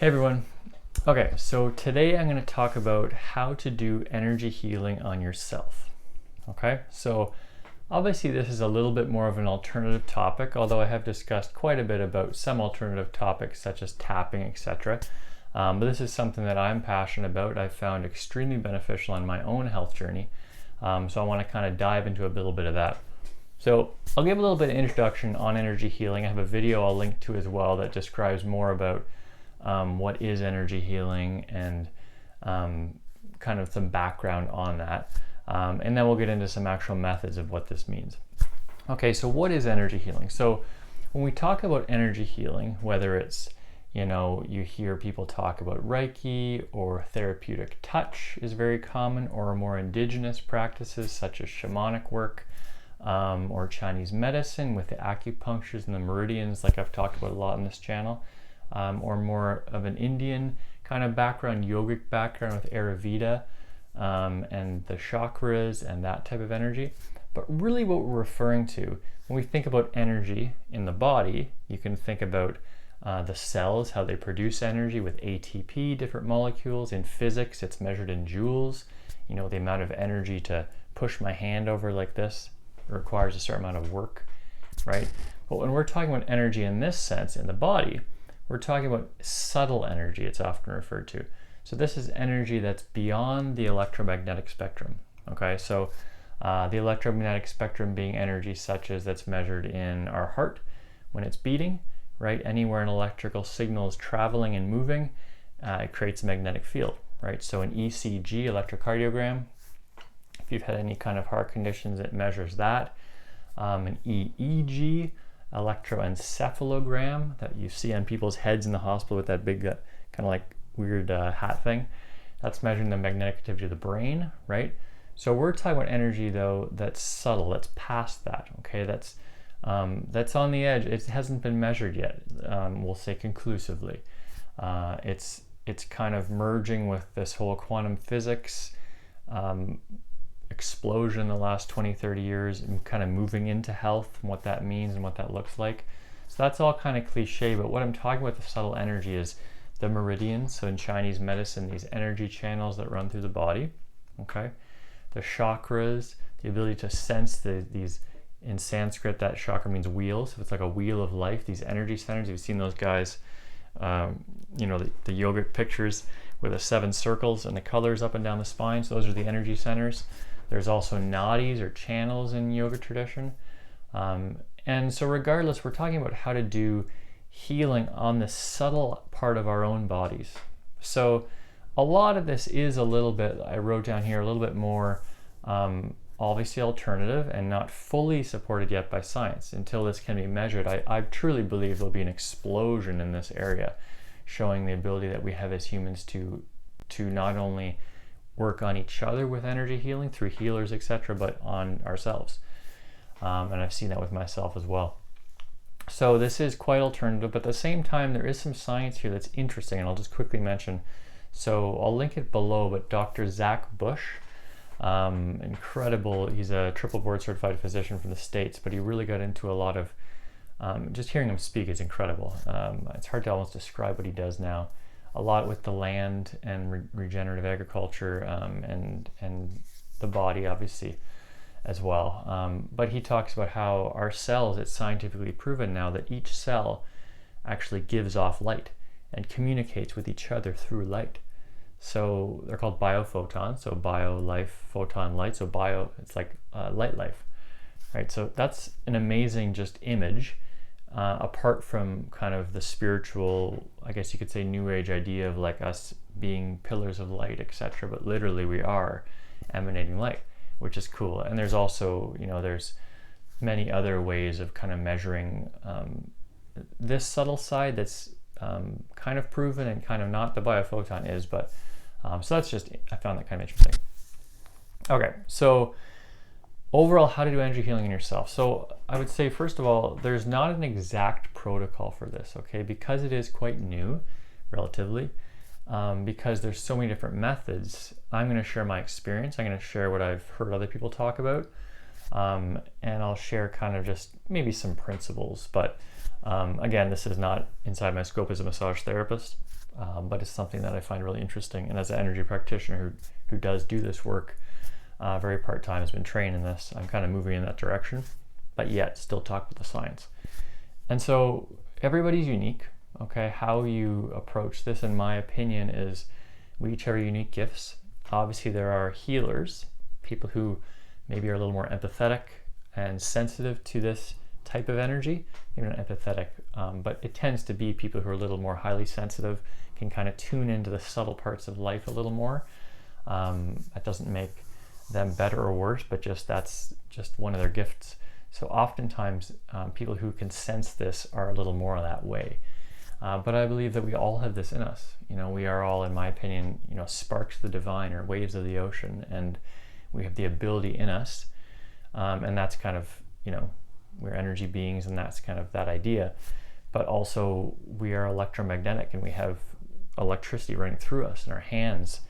Hey everyone. Okay, so today I'm going to talk about how to do energy healing on yourself. Okay, so obviously this is a little bit more of an alternative topic, although I have discussed quite a bit about some alternative topics such as tapping, etc. But this is something that I'm passionate about. I've found extremely beneficial on my own health journey. So I want to kind of dive into a little bit of that. So I'll give a little bit of introduction on energy healing. I have a video I'll link to as well that describes more about what is energy healing and kind of some background on that. And then we'll get into some actual methods of what this means. Okay, so what is energy healing? So when we talk about energy healing, whether it's, you hear people talk about Reiki or therapeutic touch is very common, or more indigenous practices such as shamanic work, or Chinese medicine with the acupunctures and the meridians, like I've talked about a lot on this channel. Or more of an Indian kind of background, yogic background with Ayurveda and the chakras and that type of energy. But really what we're referring to when we think about energy in the body, you can think about the cells, how they produce energy with ATP, different molecules. In physics, it's measured in joules. The amount of energy to push my hand over like this requires a certain amount of work, right? But when we're talking about energy in this sense in the body, we're talking about subtle energy, it's often referred to. So this is energy that's beyond the electromagnetic spectrum. Okay, so the electromagnetic spectrum being energy such as that's measured in our heart when it's beating, right? Anywhere an electrical signal is traveling and moving, it creates a magnetic field, right? So an ECG, electrocardiogram, if you've had any kind of heart conditions, it measures that. An EEG, electroencephalogram, that you see on people's heads in the hospital with that big kind of like weird hat thing, that's measuring the magnetic activity of the brain, right? So we're talking about energy though that's subtle, that's past that, okay? That's on the edge. It hasn't been measured yet, we'll say conclusively. It's kind of merging with this whole quantum physics explosion in the last 20-30 years and kind of moving into health and what that means and what that looks like. So that's all kind of cliche, but what I'm talking about with the subtle energy is the meridians. So in Chinese medicine, these energy channels that run through the body, okay? The chakras, the ability to sense these, in Sanskrit, that chakra means wheel, so it's like a wheel of life, these energy centers. You've seen those guys, the yogic pictures with the 7 circles and the colors up and down the spine, so those are the energy centers. There's also nadis or channels in yoga tradition. And so regardless, we're talking about how to do healing on the subtle part of our own bodies. So a lot of this is a little bit, I wrote down here, a little bit more obviously alternative and not fully supported yet by science. Until this can be measured, I truly believe there'll be an explosion in this area, showing the ability that we have as humans to not only work on each other with energy healing through healers, etc., but on ourselves. And I've seen that with myself as well. So this is quite alternative, but at the same time, there is some science here that's interesting, and I'll just quickly mention. So I'll link it below, but Dr. Zach Bush, incredible, he's a triple board certified physician from the States, but he really got into a lot of, just hearing him speak is incredible. It's hard to almost describe what he does now. A lot with the land and regenerative agriculture and the body, obviously, as well. But he talks about how our cells, it's scientifically proven now that each cell actually gives off light and communicates with each other through light. So they're called biophotons, so bio, life, photon, light. So bio, it's like light life, right? So that's an amazing just image. Apart from kind of the spiritual, I guess you could say, new age idea of like us being pillars of light, etc. But literally we are emanating light, which is cool. And there's also, there's many other ways of kind of measuring this subtle side that's kind of proven and kind of not. The biophoton is, but so that's just, I found that kind of interesting. Okay, so overall, how to do energy healing in yourself. So I would say, first of all, there's not an exact protocol for this, okay? Because it is quite new, relatively, because there's so many different methods, I'm going to share my experience. I'm going to share what I've heard other people talk about, and I'll share kind of just maybe some principles. But again, this is not inside my scope as a massage therapist. but it's something that I find really interesting. And as an energy practitioner who does do this work very part-time, has been trained in this, I'm kind of moving in that direction, but yet still talk with the science. And so everybody's unique, okay? How you approach this, in my opinion, is we each have unique gifts. Obviously, there are healers, people who maybe are a little more empathetic and sensitive to this type of energy. Maybe not empathetic, but it tends to be people who are a little more highly sensitive, can kind of tune into the subtle parts of life a little more. That doesn't make them better or worse, but that's just one of their gifts. So oftentimes people who can sense this are a little more that way. But I believe that we all have this in us. We are all, in my opinion, sparks of the divine or waves of the ocean, and we have the ability in us. And that's kind of, we're energy beings, and that's kind of that idea. But also we are electromagnetic, and we have electricity running through us in our hands.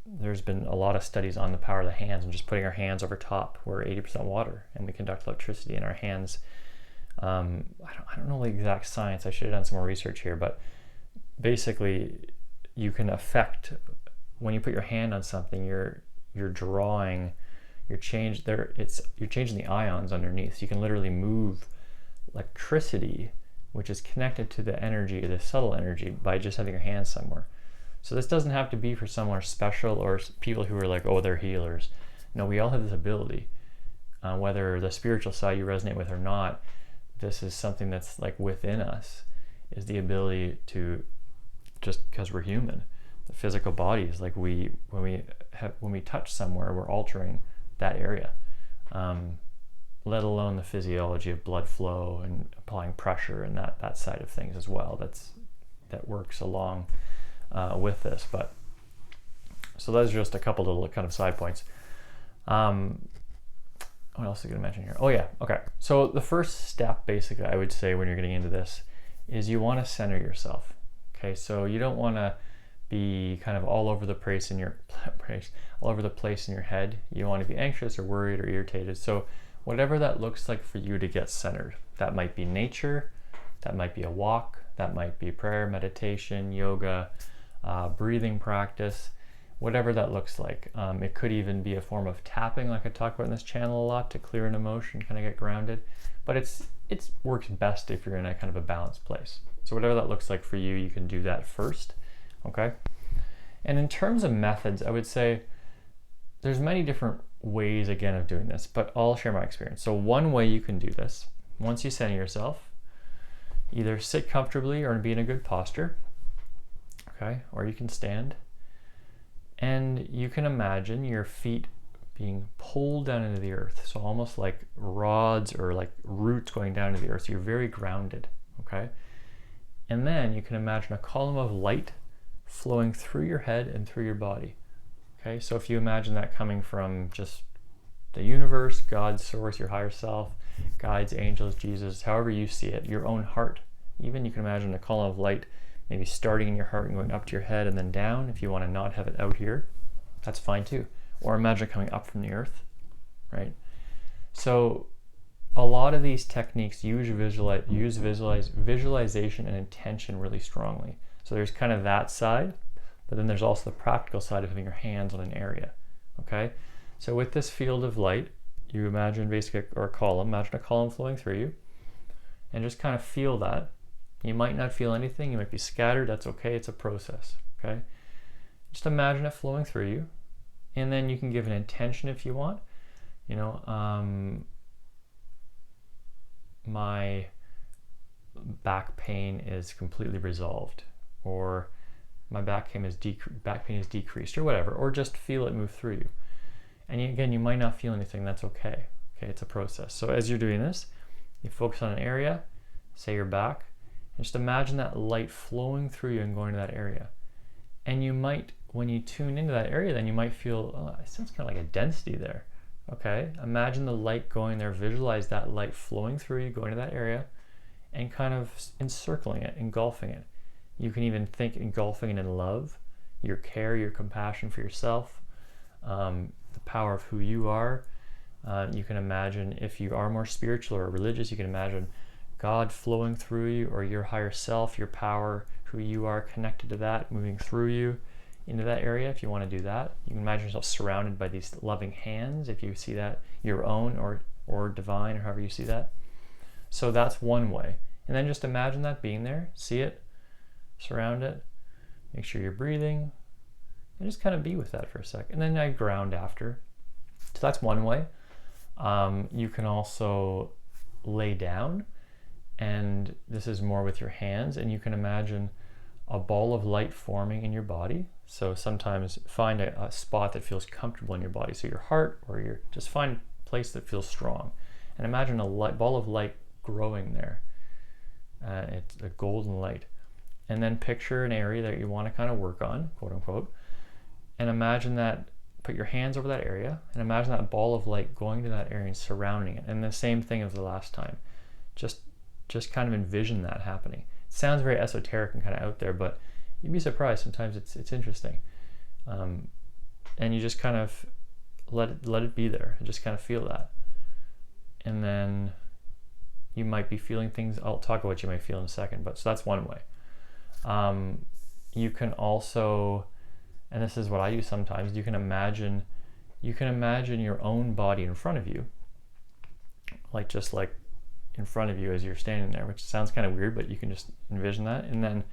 There's been a lot of studies on the power of the hands and just putting our hands over top. We're 80% water, and we conduct electricity in our hands. I don't know the exact science. I should have done some more research here, but basically you can affect, when you put your hand on something, you're changing the ions underneath. So you can literally move electricity, which is connected to the energy, the subtle energy, by just having your hands somewhere. So this doesn't have to be for someone special or people who are like, oh, they're healers. No, we all have this ability. Whether the spiritual side you resonate with or not, this is something that's like within us, is the ability to, just because we're human, the physical body is like when we touch somewhere, we're altering that area, let alone the physiology of blood flow and applying pressure and that side of things as well. That works along with this. But so those are just a couple little kind of side points. What else is going to mention here? Oh yeah, okay. So the first step, basically, I would say when you're getting into this, is you want to center yourself. Okay, so you don't want to be kind of all over the place in your head. You want to be anxious or worried or irritated. So whatever that looks like for you to get centered, that might be nature, that might be a walk, that might be prayer, meditation, yoga, breathing practice, whatever that looks like. It could even be a form of tapping, like I talk about in this channel a lot, to clear an emotion, kind of get grounded. But it works best if you're in a kind of a balanced place. So whatever that looks like for you, you can do that first, okay? And in terms of methods, I would say there's many different ways, again, of doing this, but I'll share my experience. So one way you can do this, once you center yourself, either sit comfortably or be in a good posture, okay? Or you can stand. And you can imagine your feet being pulled down into the earth. So almost like rods or like roots going down into the earth. So you're very grounded, okay? And then you can imagine a column of light flowing through your head and through your body, okay? So if you imagine that coming from just the universe, God's source, your higher self, guides, angels, Jesus, however you see it, your own heart. Even you can imagine a column of light maybe starting in your heart and going up to your head and then down. If you want to not have it out here, that's fine too. Or imagine it coming up from the earth, right? So a lot of these techniques use visualization and intention really strongly. So there's kind of that side, but then there's also the practical side of having your hands on an area, okay? So with this field of light, you imagine basically, or a column, imagine a column flowing through you, and just kind of feel that. You might not feel anything, you might be scattered, that's okay, it's a process, okay? Just imagine it flowing through you, and then you can give an intention if you want. My back pain is completely resolved, or my back pain is decreased, or whatever, or just feel it move through you. And again, you might not feel anything, that's okay, it's a process. So as you're doing this, you focus on an area, say your back, and just imagine that light flowing through you and going to that area. And you might, when you tune into that area, then you might feel, oh, it sounds kind of like a density there. Okay, imagine the light going there, visualize that light flowing through you, going to that area, and kind of encircling it, engulfing it. You can even think engulfing it in love, your care, your compassion for yourself, the power of who you are. You can imagine, if you are more spiritual or religious, you can imagine God flowing through you, or your higher self, your power, who you are connected to that, moving through you into that area. If you want to do that, you can imagine yourself surrounded by these loving hands, if you see that, your own or divine, or however you see that. So that's one way. And then just imagine that being there, see it, surround it, make sure you're breathing, and just kind of be with that for a sec. And then I ground after. So that's one way. You can also lay down, and this is more with your hands, and you can imagine a ball of light forming in your body. So sometimes find a spot that feels comfortable in your body. So your heart, or just find a place that feels strong. And imagine a ball of light growing there. It's a golden light. And then picture an area that you want to kind of work on, quote unquote. And imagine that, put your hands over that area, and imagine that ball of light going to that area and surrounding it. And the same thing as the last time. Just kind of envision that happening. It sounds very esoteric and kind of out there, but you'd be surprised. Sometimes it's interesting. And you just kind of let it be there and just kind of feel that. And then you might be feeling things. I'll talk about what you might feel in a second, but so that's one way. You can also, and this is what I do sometimes, you can imagine your own body in front of you, just like in front of you as you're standing there, which sounds kind of weird, but you can just envision that. And then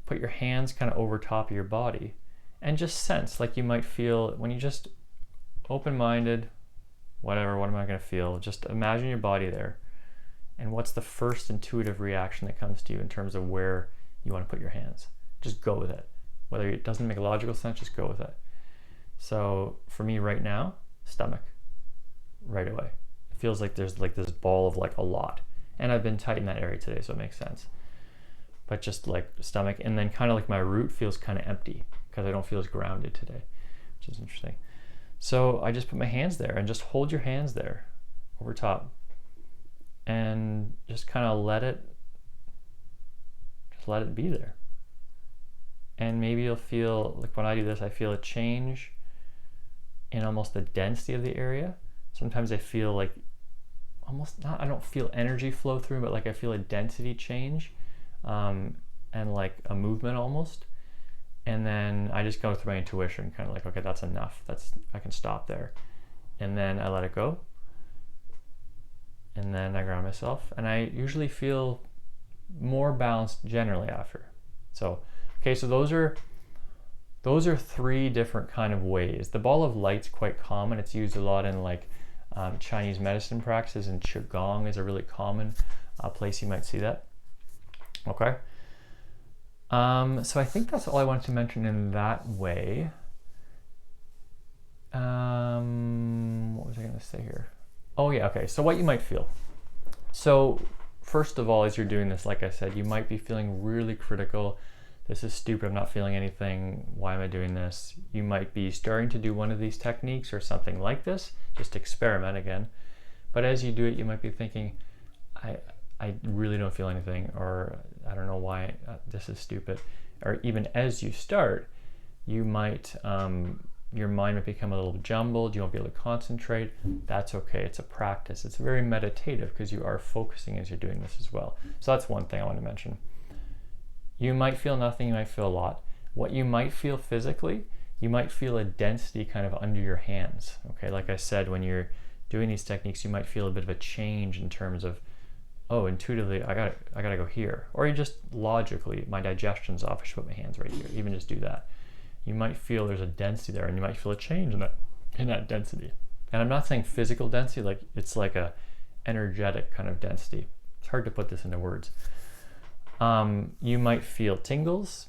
put your hands kind of over top of your body and just sense, like you might feel when you just open-minded, whatever, what am I going to feel? Just imagine your body there. And what's the first intuitive reaction that comes to you in terms of where you want to put your hands? Just go with it. Whether it doesn't make logical sense, just go with it. So for me right now, stomach, right away. It feels like there's like this ball of like a lot. And I've been tight in that area today, so it makes sense. But just like stomach, and then kind of like my root feels kind of empty because I don't feel as grounded today, which is interesting. So I just put my hands there and just hold your hands there over top. And just kind of let it be there. And maybe you'll feel, like when I do this, I feel a change in almost the density of the area. Sometimes I feel like I don't feel energy flow through, but like I feel a density change, and like a movement almost. And then I just go through my intuition, kind of like, okay, that's enough. I can stop there. And then I let it go. And then I ground myself, and I usually feel more balanced generally after. So, okay, so those are three different kind of ways. The ball of light's quite common. It's used a lot in like Chinese medicine practices, and Qigong is a really common place you might see that. Okay. So I think that's all I wanted to mention in that way. What was I going to say here? Oh yeah, okay, so what you might feel. So first of all, as you're doing this, like I said, you might be feeling really critical. This is stupid, I'm not feeling anything. Why am I doing this? You might be starting to do one of these techniques or something like this. Just experiment again. But as you do it, you might be thinking, I really don't feel anything, or I don't know why this is stupid. Or even as you start, you might, your mind might become a little jumbled, you won't be able to concentrate. That's okay, it's a practice. It's very meditative because you are focusing as you're doing this as well. So that's one thing I want to mention. You might feel nothing, you might feel a lot. What you might feel physically, you might feel a density kind of under your hands. Okay, like I said, when you're doing these techniques, you might feel a bit of a change in terms of, oh, intuitively, I gotta go here. Or you just logically, my digestion's off, I should put my hands right here. Even just do that. You might feel there's a density there, and you might feel a change in that density. And I'm not saying physical density, like it's like a energetic kind of density. It's hard to put this into words. You might feel tingles,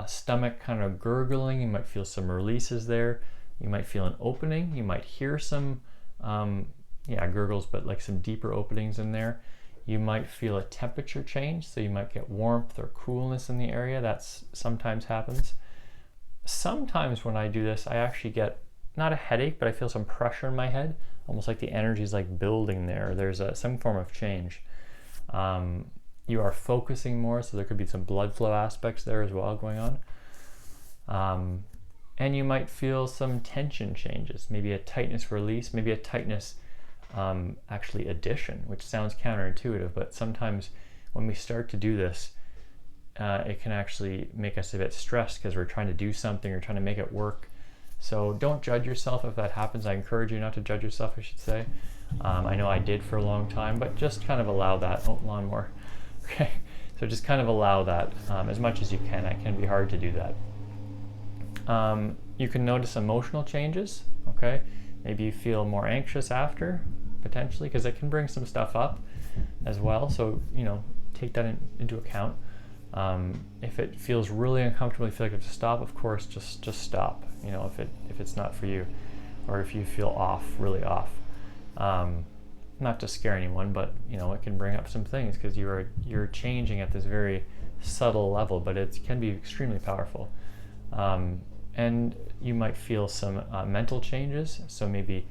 stomach kind of gurgling. You might feel some releases there. You might feel an opening. You might hear some, gurgles, but like some deeper openings in there. You might feel a temperature change, so you might get warmth or coolness in the area. That's sometimes happens. Sometimes when I do this, I actually get not a headache, but I feel some pressure in my head, almost like the energy is like building there. There's some form of change. You are focusing more, so there could be some blood flow aspects there as well going on. And you might feel some tension changes, maybe a tightness release, maybe a tightness actually addition, which sounds counterintuitive, but sometimes when we start to do this, it can actually make us a bit stressed because we're trying to do something or trying to make it work. So don't judge yourself if that happens. I encourage you not to judge yourself, I should say. I know I did for a long time, but just kind of allow that. Oh, lawnmower. Okay, so just kind of allow that as much as you can. It can be hard to do that. You can notice emotional changes, okay? Maybe you feel more anxious after, potentially, because it can bring some stuff up as well. So, take that into account. If it feels really uncomfortable, you feel like you have to stop, of course, just stop, if it's not for you, or if you feel off, really off. Not to scare anyone, but it can bring up some things because you're changing at this very subtle level, but it can be extremely powerful. And you might feel some mental changes, so maybe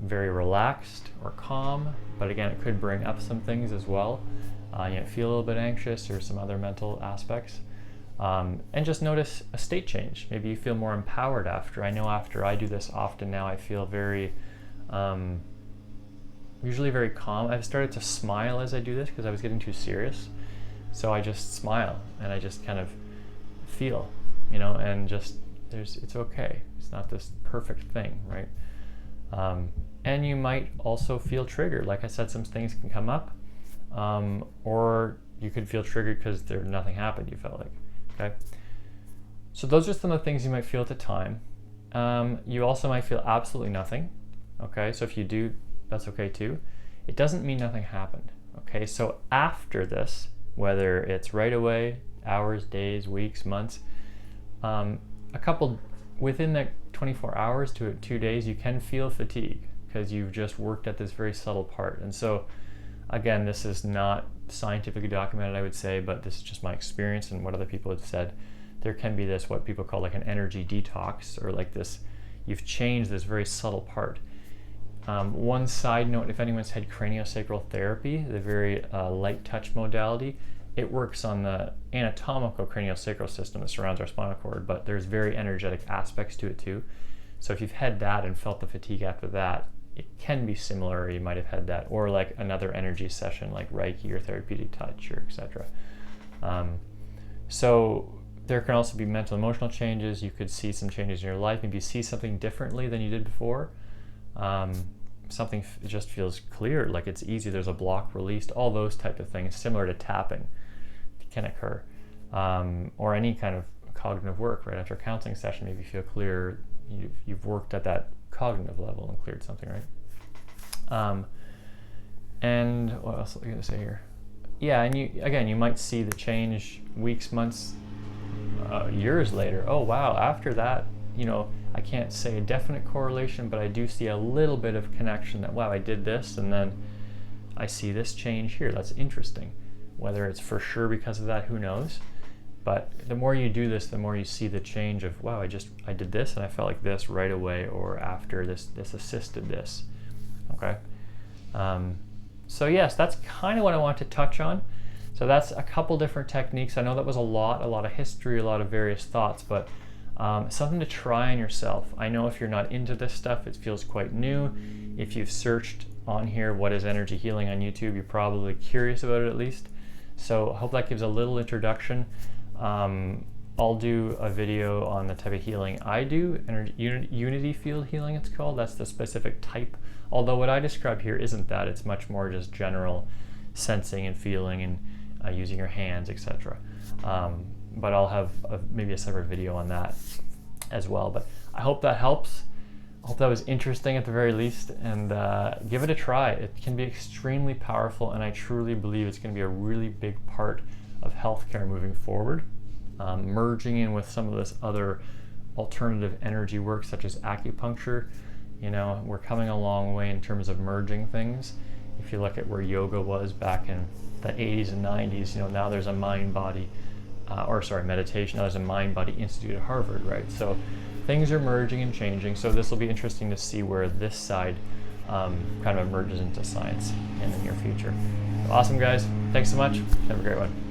very relaxed or calm, but again, it could bring up some things as well. You might feel a little bit anxious or some other mental aspects. And just notice a state change. Maybe you feel more empowered after. I know after I do this often now, I feel very, usually very calm. I've started to smile as I do this because I was getting too serious. So I just smile and I just kind of feel, and just, it's okay. It's not this perfect thing, right? And you might also feel triggered. Like I said, some things can come up, or you could feel triggered because nothing happened, you felt like, okay? So those are some of the things you might feel at the time. You also might feel absolutely nothing, okay? So if you do, that's okay too. It doesn't mean nothing happened, okay? So after this, whether it's right away, hours, days, weeks, months, within that 24 hours to 2 days, you can feel fatigue because you've just worked at this very subtle part. And so again, this is not scientifically documented, I would say, but this is just my experience and what other people have said. There can be this, what people call like an energy detox, or like this, you've changed this very subtle part. One side note, if anyone's had craniosacral therapy, the very light touch modality, it works on the anatomical craniosacral system that surrounds our spinal cord, but there's very energetic aspects to it too. So if you've had that and felt the fatigue after that, it can be similar, or you might have had that, or like another energy session like Reiki or therapeutic touch or etc. So there can also be mental emotional changes. You could see some changes in your life. Maybe you see something differently than you did before. Something just feels clear, like it's easy, there's a block released, all those type of things, similar to tapping, can occur. Or any kind of cognitive work, right? After a counseling session, maybe you feel clear, you've worked at that cognitive level and cleared something, right? And what else are you gonna say here? Yeah, and you might see the change weeks, months, years later. Oh wow, after that, I can't say a definite correlation, but I do see a little bit of connection that, wow, I did this and then I see this change here. That's interesting. Whether it's for sure because of that, who knows? But the more you do this, the more you see the change of, wow, I did this and I felt like this right away, or after this assisted this, okay? So yes, that's kind of what I want to touch on. So that's a couple different techniques. I know that was a lot of history, a lot of various thoughts, but something to try on yourself. I know if you're not into this stuff, it feels quite new. If you've searched on here, what is energy healing on YouTube, you're probably curious about it at least. So I hope that gives a little introduction. I'll do a video on the type of healing I do, unity field healing it's called. That's the specific type. Although what I describe here isn't that, it's much more just general sensing and feeling and using your hands, etc. But I'll have maybe a separate video on that as well. But I hope that helps. I hope that was interesting at the very least, and give it a try. It can be extremely powerful, and I truly believe it's going to be a really big part of healthcare moving forward. Merging in with some of this other alternative energy work, such as acupuncture. We're coming a long way in terms of merging things. If you look at where yoga was back in the 80s and 90s, now there's a mind-body meditation. Now there's a Mind-Body Institute at Harvard, right? So things are merging and changing. So this will be interesting to see where this side kind of emerges into science in the near future. Awesome, guys. Thanks so much. Have a great one.